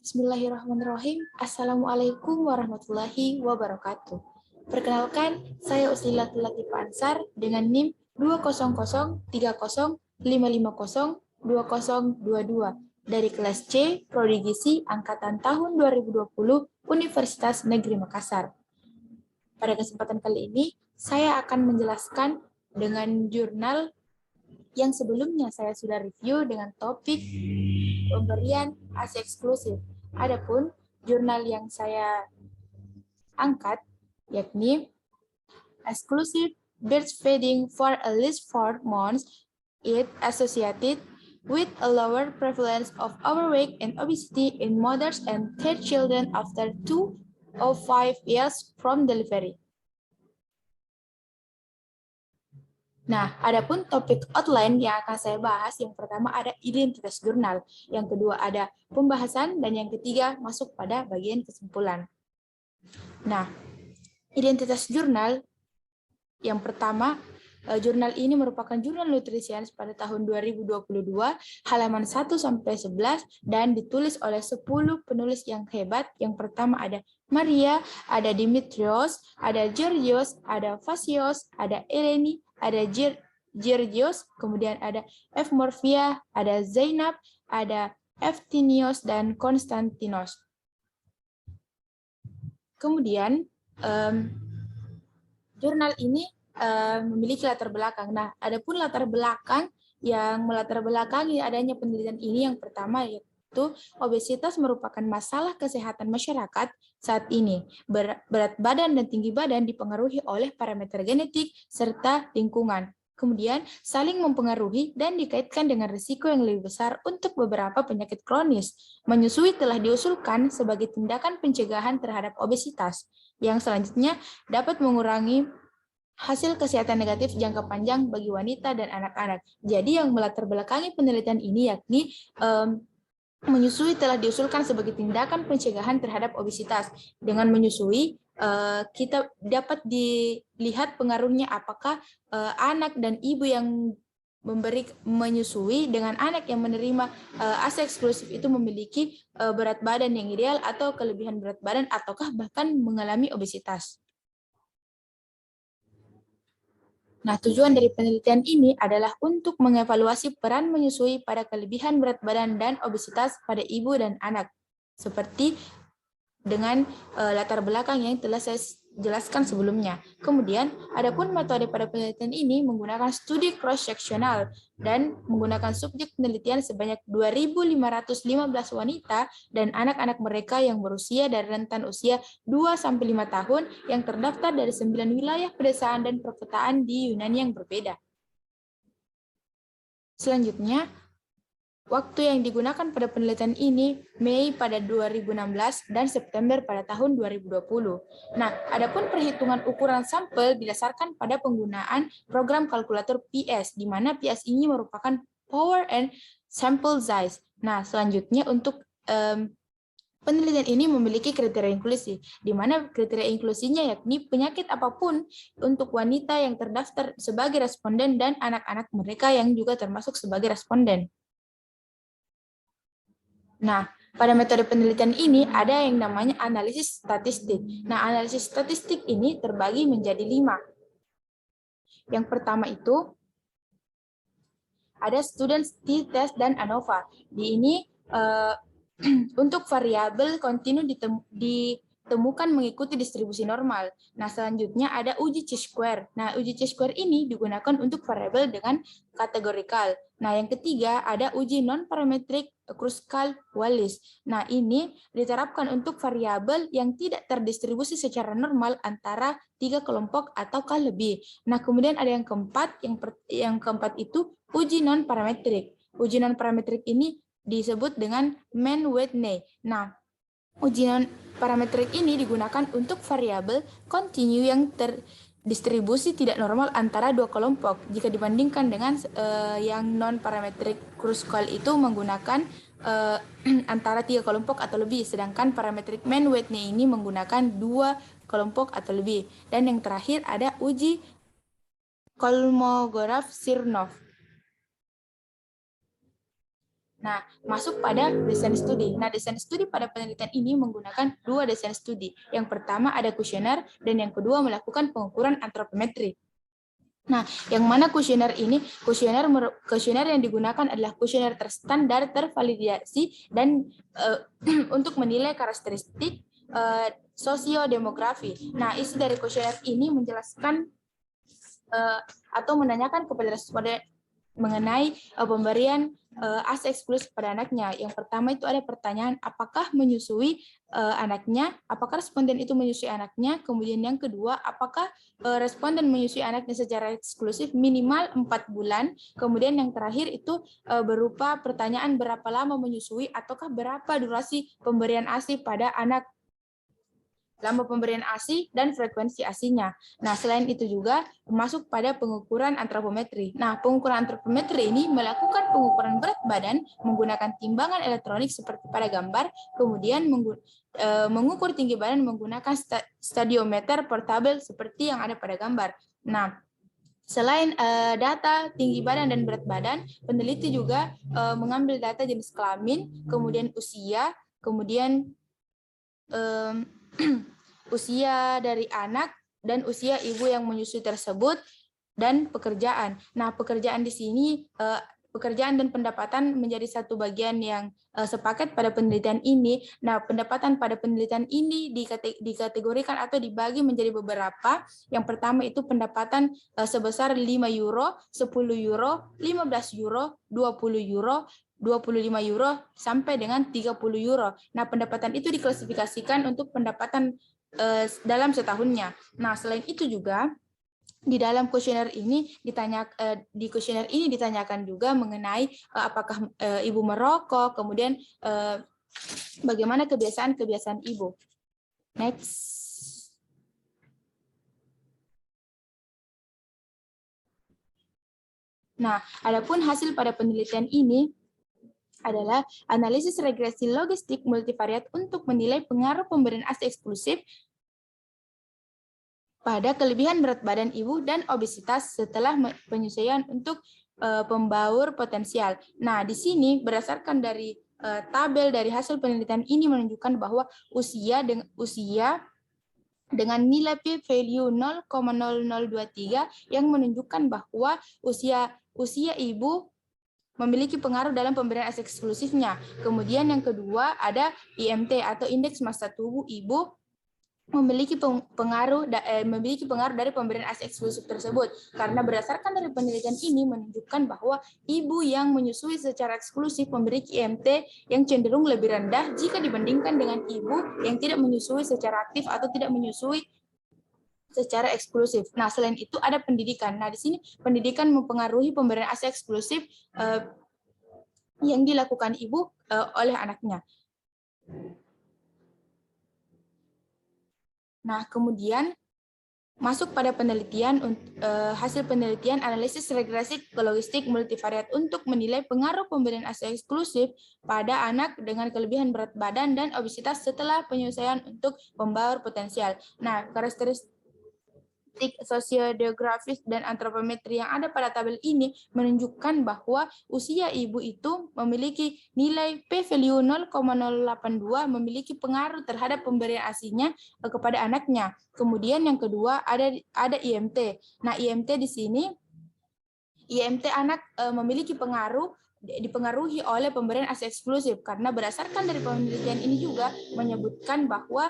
Bismillahirrahmanirrahim. Assalamualaikum warahmatullahi wabarakatuh. Perkenalkan, saya Uslilatul Latifah Ansar dengan NIM 2003055020022 dari kelas C, Prodi Gizi Angkatan tahun 2020 Universitas Negeri Makassar. Pada kesempatan kali ini, saya akan menjelaskan dengan jurnal yang sebelumnya saya sudah review dengan topik pemberian ASI eksklusif. Adapun jurnal yang saya angkat yakni Exclusive Breastfeeding for at least 4 months is associated with a lower prevalence of overweight and obesity in mothers and their children after 2 or 5 years from delivery. Nah, adapun topik outline yang akan saya bahas, yang pertama ada identitas jurnal, yang kedua ada pembahasan, dan yang ketiga masuk pada bagian kesimpulan. Nah, identitas jurnal, yang pertama, jurnal ini merupakan jurnal nutrisianis pada tahun 2022, halaman 1-11, dan ditulis oleh 10 penulis yang hebat. Yang pertama ada Maria, ada Dimitrios, ada Georgios, ada Vasios, ada Eleni, ada Georgios, kemudian ada F. Morfia, ada Zainab, ada Eftinios, dan Konstantinos. Kemudian, jurnal ini memiliki latar belakang. Nah, adapun latar belakang yang melatar belakangi adanya penelitian ini, yang pertama yaitu obesitas merupakan masalah kesehatan masyarakat saat ini. Berat badan dan tinggi badan dipengaruhi oleh parameter genetik serta lingkungan. Kemudian saling mempengaruhi dan dikaitkan dengan risiko yang lebih besar untuk beberapa penyakit kronis. Menyusui telah diusulkan sebagai tindakan pencegahan terhadap obesitas, yang selanjutnya dapat mengurangi hasil kesehatan negatif jangka panjang bagi wanita dan anak-anak. Jadi yang melatar belakangi penelitian ini yakni menyusui telah diusulkan sebagai tindakan pencegahan terhadap obesitas. Dengan menyusui, kita dapat dilihat pengaruhnya apakah anak dan ibu yang menyusui dengan anak yang menerima ASI eksklusif itu memiliki berat badan yang ideal atau kelebihan berat badan ataukah bahkan mengalami obesitas. Nah, tujuan dari penelitian ini adalah untuk mengevaluasi peran menyusui pada kelebihan berat badan dan obesitas pada ibu dan anak, seperti dengan latar belakang yang telah saya jelaskan sebelumnya. Kemudian, adapun metode pada penelitian ini menggunakan studi cross-sectional dan menggunakan subjek penelitian sebanyak 2.515 wanita dan anak-anak mereka yang berusia dari rentan usia 2-5 tahun yang terdaftar dari 9 wilayah pedesaan dan perkotaan di Yunani yang berbeda. Selanjutnya, waktu yang digunakan pada penelitian ini Mei pada 2016 dan September pada tahun 2020. Nah, adapun perhitungan ukuran sampel didasarkan pada penggunaan program kalkulator PS, di mana PS ini merupakan Power and Sample Size. Nah, selanjutnya untuk penelitian ini memiliki kriteria inklusi, di mana kriteria inklusinya yakni penyakit apapun untuk wanita yang terdaftar sebagai responden dan anak-anak mereka yang juga termasuk sebagai responden. Nah, pada metode penelitian ini ada yang namanya analisis statistik. Nah, analisis statistik ini terbagi menjadi 5. Yang pertama itu ada student t-test dan ANOVA. Di ini untuk variabel kontinu ditemukan mengikuti distribusi normal. Nah, selanjutnya ada uji chi-square. Nah, uji chi-square ini digunakan untuk variabel dengan kategorikal. Nah, yang ketiga ada uji non-parametric Kruskal-Wallis. Nah, ini diterapkan untuk variabel yang tidak terdistribusi secara normal antara 3 kelompok ataukah lebih. Nah, kemudian ada yang keempat, yang keempat itu uji non-parametrik. Uji non-parametrik ini disebut dengan Mann-Whitney. Nah, uji non-parametrik ini digunakan untuk variabel kontinu yang terdistribusi tidak normal antara 2 kelompok. Jika dibandingkan dengan yang non-parametrik Kruskal itu menggunakan antara 3 kelompok atau lebih, sedangkan parametrik Mann-Whitney ini menggunakan 2 kelompok atau lebih. Dan yang terakhir ada uji Kolmogorov-Smirnov. Nah, masuk pada desain studi. Nah, desain studi pada penelitian ini menggunakan dua desain studi. Yang pertama ada kuesioner dan yang kedua melakukan pengukuran antropometri. Nah, yang mana kuesioner ini, kuesioner yang digunakan adalah kuesioner terstandar, tervalidasi, dan untuk menilai karakteristik sosiodemografi. Nah, isi dari kuesioner ini menjelaskan atau menanyakan kepada responden mengenai pemberian ASI eksklusif pada anaknya. Yang pertama itu ada pertanyaan apakah menyusui anaknya, apakah responden itu menyusui anaknya. Kemudian yang kedua, apakah responden menyusui anaknya secara eksklusif minimal 4 bulan. Kemudian yang terakhir itu berupa pertanyaan berapa lama menyusui ataukah berapa durasi pemberian ASI pada anak, lama pemberian ASI, dan frekuensi ASI-nya. Nah, selain itu juga masuk pada pengukuran antropometri. Nah, pengukuran antropometri ini melakukan pengukuran berat badan menggunakan timbangan elektronik seperti pada gambar, kemudian mengukur tinggi badan menggunakan stadiometer portable seperti yang ada pada gambar. Nah, selain data tinggi badan dan berat badan, peneliti juga mengambil data jenis kelamin, kemudian usia, kemudian usia dari anak dan usia ibu yang menyusui tersebut, dan pekerjaan. Nah, pekerjaan di sini, pekerjaan dan pendapatan menjadi satu bagian yang sepaket pada penelitian ini. Nah, pendapatan pada penelitian ini dikategorikan atau dibagi menjadi beberapa. Yang pertama itu pendapatan sebesar 5 euro, 10 euro, 15 euro, 20 euro, 25 euro, sampai dengan 30 euro. Nah, pendapatan itu diklasifikasikan untuk pendapatan dalam setahunnya. Nah, selain itu juga di dalam kuesioner ini ditanyakan juga mengenai apakah ibu merokok, kemudian bagaimana kebiasaan ibu. Next. Nah, adapun hasil pada penelitian ini adalah analisis regresi logistik multivariat untuk menilai pengaruh pemberian ASI eksklusif pada kelebihan berat badan ibu dan obesitas setelah penyusuan untuk pembaur potensial. Nah, di sini berdasarkan dari tabel dari hasil penelitian ini menunjukkan bahwa usia dengan nilai p-value 0,0023 yang menunjukkan bahwa usia ibu memiliki pengaruh dalam pemberian ASI eksklusifnya. Kemudian yang kedua ada IMT atau indeks massa tubuh ibu memiliki pengaruh dari pemberian ASI eksklusif tersebut, karena berdasarkan dari penelitian ini menunjukkan bahwa ibu yang menyusui secara eksklusif memiliki IMT yang cenderung lebih rendah jika dibandingkan dengan ibu yang tidak menyusui secara aktif atau tidak menyusui secara eksklusif. Nah, selain itu ada pendidikan. Nah, di sini pendidikan mempengaruhi pemberian ASI eksklusif yang dilakukan ibu oleh anaknya. Nah, kemudian masuk pada penelitian, hasil penelitian analisis regresi logistik multivariat untuk menilai pengaruh pemberian ASI eksklusif pada anak dengan kelebihan berat badan dan obesitas setelah penyelesaian untuk pembaur potensial. Nah, karakteristik sosiodemografis dan antropometri yang ada pada tabel ini menunjukkan bahwa usia ibu itu memiliki nilai p-value 0,082 memiliki pengaruh terhadap pemberian ASI-nya kepada anaknya. Kemudian yang kedua ada IMT. Nah, IMT di sini IMT anak memiliki dipengaruhi oleh pemberian ASI eksklusif, karena berdasarkan dari penelitian ini juga menyebutkan bahwa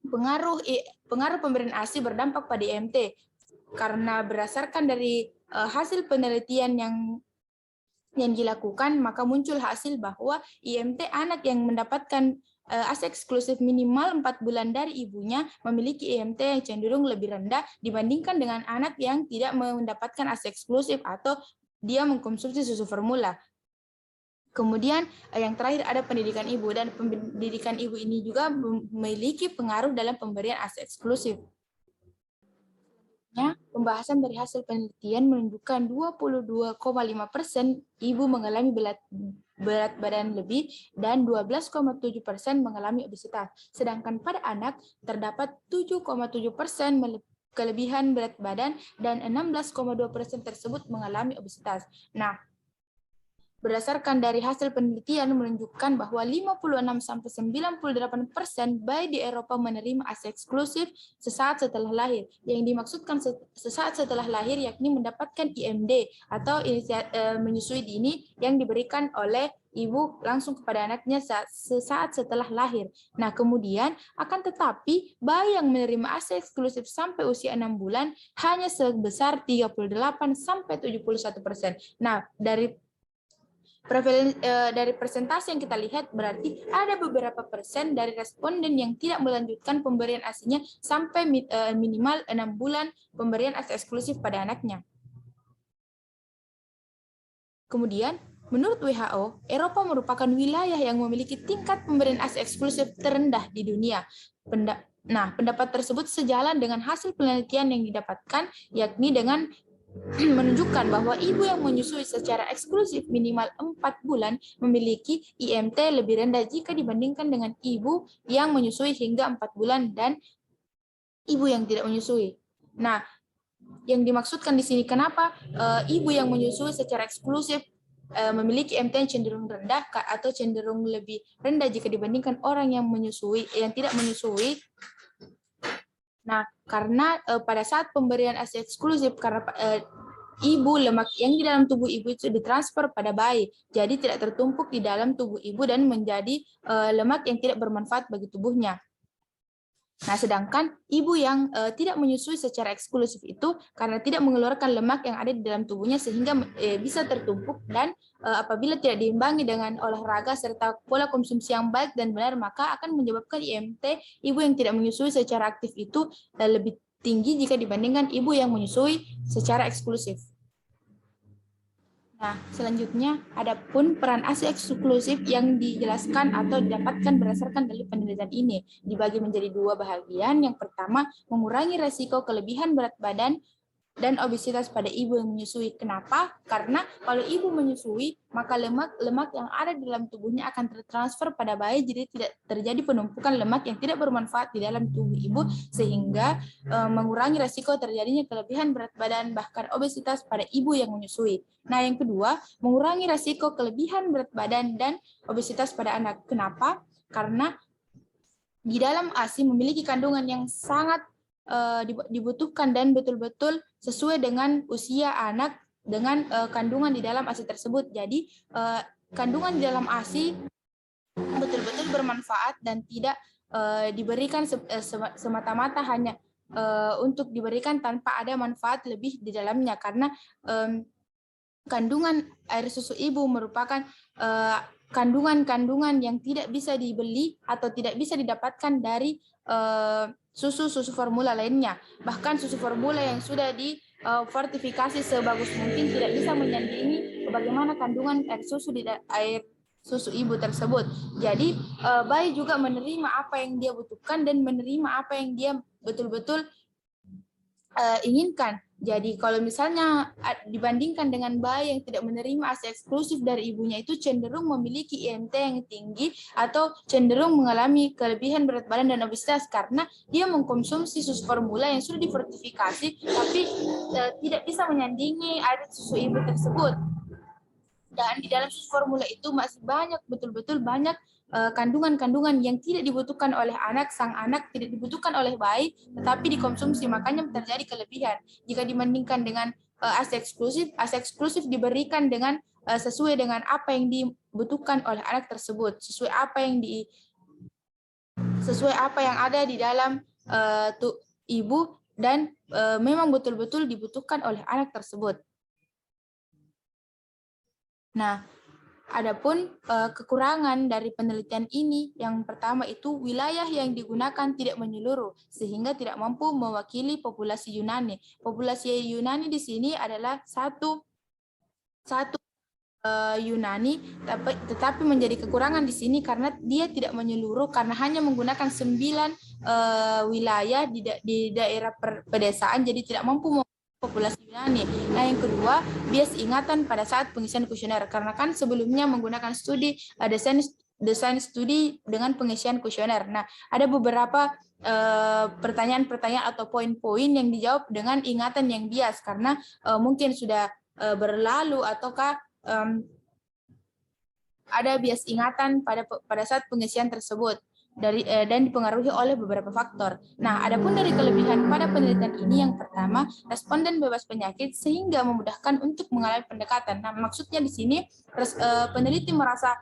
pengaruh pemberian ASI berdampak pada IMT, karena berdasarkan dari hasil penelitian yang dilakukan, maka muncul hasil bahwa IMT anak yang mendapatkan ASI eksklusif minimal 4 bulan dari ibunya memiliki IMT yang cenderung lebih rendah dibandingkan dengan anak yang tidak mendapatkan ASI eksklusif atau dia mengkonsumsi susu formula. Kemudian yang terakhir ada pendidikan ibu, dan pendidikan ibu ini juga memiliki pengaruh dalam pemberian ASI eksklusif. Pembahasan dari hasil penelitian menunjukkan 22,5% ibu mengalami berat badan lebih dan 12,7% mengalami obesitas. Sedangkan pada anak terdapat 7,7% kelebihan berat badan dan 16,2% tersebut mengalami obesitas. Nah, Berdasarkan dari hasil penelitian menunjukkan bahwa 56-98% bayi di Eropa menerima ASI eksklusif sesaat setelah lahir. Yang dimaksudkan sesaat setelah lahir yakni mendapatkan IMD atau menyusui dini yang diberikan oleh ibu langsung kepada anaknya sesaat setelah lahir. Nah, kemudian akan tetapi bayi yang menerima ASI eksklusif sampai usia 6 bulan hanya sebesar 38-71%. Nah, dari persentase yang kita lihat berarti ada beberapa persen dari responden yang tidak melanjutkan pemberian ASI-nya sampai minimal 6 bulan pemberian ASI eksklusif pada anaknya. Kemudian, menurut WHO, Eropa merupakan wilayah yang memiliki tingkat pemberian ASI eksklusif terendah di dunia. Nah, pendapat tersebut sejalan dengan hasil penelitian yang didapatkan, yakni dengan menunjukkan bahwa ibu yang menyusui secara eksklusif minimal 4 bulan memiliki IMT lebih rendah jika dibandingkan dengan ibu yang menyusui hingga 4 bulan dan ibu yang tidak menyusui. Nah, yang dimaksudkan di sini kenapa ibu yang menyusui secara eksklusif memiliki IMT yang cenderung rendah atau cenderung lebih rendah jika dibandingkan orang yang tidak menyusui. Nah, karena pada saat pemberian ASI eksklusif, karena lemak yang di dalam tubuh ibu itu ditransfer pada bayi, jadi tidak tertumpuk di dalam tubuh ibu dan menjadi lemak yang tidak bermanfaat bagi tubuhnya. Nah, sedangkan ibu yang tidak menyusui secara eksklusif itu karena tidak mengeluarkan lemak yang ada di dalam tubuhnya sehingga bisa tertumpuk dan apabila tidak diimbangi dengan olahraga serta pola konsumsi yang baik dan benar maka akan menyebabkan IMT ibu yang tidak menyusui secara aktif itu lebih tinggi jika dibandingkan ibu yang menyusui secara eksklusif. Nah, selanjutnya, adapun peran ASI eksklusif yang dijelaskan atau didapatkan berdasarkan dari penelitian ini dibagi menjadi 2 bahagian. Yang pertama, mengurangi resiko kelebihan berat badan dan obesitas pada ibu yang menyusui. Kenapa? Karena kalau ibu menyusui, maka lemak yang ada di dalam tubuhnya akan tertransfer pada bayi, jadi tidak terjadi penumpukan lemak yang tidak bermanfaat di dalam tubuh ibu, sehingga mengurangi resiko terjadinya kelebihan berat badan bahkan obesitas pada ibu yang menyusui. Nah, yang kedua, mengurangi resiko kelebihan berat badan dan obesitas pada anak. Kenapa? Karena di dalam ASI memiliki kandungan yang sangat dibutuhkan dan betul-betul sesuai dengan usia anak dengan kandungan di dalam ASI tersebut. Jadi kandungan di dalam ASI betul-betul bermanfaat dan tidak diberikan semata-mata hanya untuk diberikan tanpa ada manfaat lebih di dalamnya, karena kandungan air susu ibu merupakan kandungan-kandungan yang tidak bisa dibeli atau tidak bisa didapatkan dari susu formula lainnya. Bahkan susu formula yang sudah difortifikasi sebagus mungkin tidak bisa menyandingi bagaimana kandungan air susu ibu tersebut. Jadi bayi juga menerima apa yang dia butuhkan dan menerima apa yang dia betul-betul inginkan. Jadi kalau misalnya dibandingkan dengan bayi yang tidak menerima ASI eksklusif dari ibunya itu cenderung memiliki IMT yang tinggi atau cenderung mengalami kelebihan berat badan dan obesitas karena dia mengkonsumsi susu formula yang sudah difortifikasi tapi tidak bisa menyandingi air susu ibu tersebut. Dan di dalam susu formula itu masih betul-betul banyak kandungan-kandungan yang tidak dibutuhkan oleh sang anak tidak dibutuhkan oleh bayi, tetapi dikonsumsi, makanya terjadi kelebihan. Jika dibandingkan dengan ASI eksklusif diberikan dengan sesuai dengan apa yang dibutuhkan oleh anak tersebut, sesuai apa yang ada di dalam ibu dan memang betul-betul dibutuhkan oleh anak tersebut. Nah, adapun kekurangan dari penelitian ini, yang pertama itu wilayah yang digunakan tidak menyeluruh, sehingga tidak mampu mewakili populasi Yunani. Populasi Yunani di sini adalah satu Yunani, tetapi menjadi kekurangan di sini karena dia tidak menyeluruh, karena hanya menggunakan 9 wilayah di daerah pedesaan, jadi tidak mampu populasi Yunani. Nah, yang kedua, bias ingatan pada saat pengisian kuesioner. Karena kan sebelumnya menggunakan desain studi dengan pengisian kuesioner. Nah, ada beberapa pertanyaan-pertanyaan atau poin-poin yang dijawab dengan ingatan yang bias karena mungkin sudah berlalu ataukah ada bias ingatan pada saat pengisian tersebut dan dipengaruhi oleh beberapa faktor. Nah, adapun dari kelebihan pada penelitian ini yang pertama, responden bebas penyakit sehingga memudahkan untuk mengalami pendekatan. Nah, maksudnya di sini peneliti merasa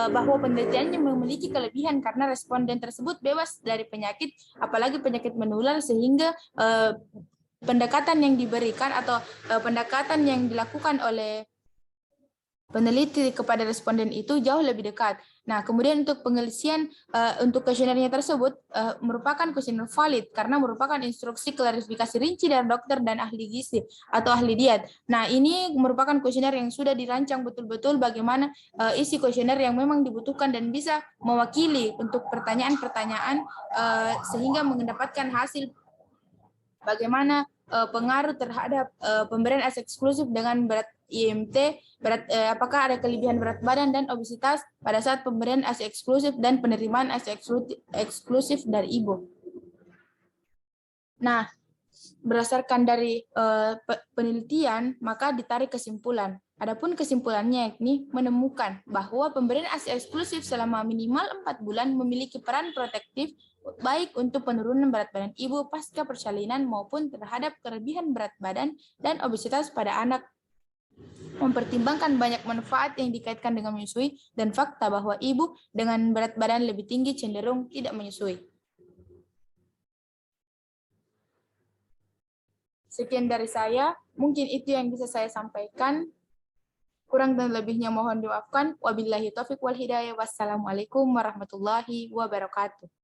bahwa penelitiannya memiliki kelebihan karena responden tersebut bebas dari penyakit, apalagi penyakit menular, sehingga pendekatan yang diberikan atau pendekatan yang dilakukan oleh peneliti kepada responden itu jauh lebih dekat. Nah, kemudian untuk pengisian untuk kuesionernya tersebut merupakan kuesioner valid karena merupakan instruksi klarifikasi rinci dari dokter dan ahli gizi atau ahli diet. Nah, ini merupakan kuesioner yang sudah dirancang betul-betul bagaimana isi kuesioner yang memang dibutuhkan dan bisa mewakili untuk pertanyaan-pertanyaan sehingga mendapatkan hasil bagaimana pengaruh terhadap pemberian ASI eksklusif dengan berat IMT, apakah ada kelebihan berat badan dan obesitas pada saat pemberian ASI eksklusif dan penerimaan ASI eksklusif dari ibu. Nah, berdasarkan dari penelitian, maka ditarik kesimpulan. Adapun kesimpulannya yakni menemukan bahwa pemberian ASI eksklusif selama minimal 4 bulan memiliki peran protektif baik untuk penurunan berat badan ibu pasca persalinan maupun terhadap kelebihan berat badan dan obesitas pada anak, mempertimbangkan banyak manfaat yang dikaitkan dengan menyusui dan fakta bahwa ibu dengan berat badan lebih tinggi cenderung tidak menyusui. Sekian dari saya, mungkin itu yang bisa saya sampaikan. Kurang dan lebihnya mohon dimaafkan. Wabillahi taufiq wal hidayah. Wassalamualaikum warahmatullahi wabarakatuh.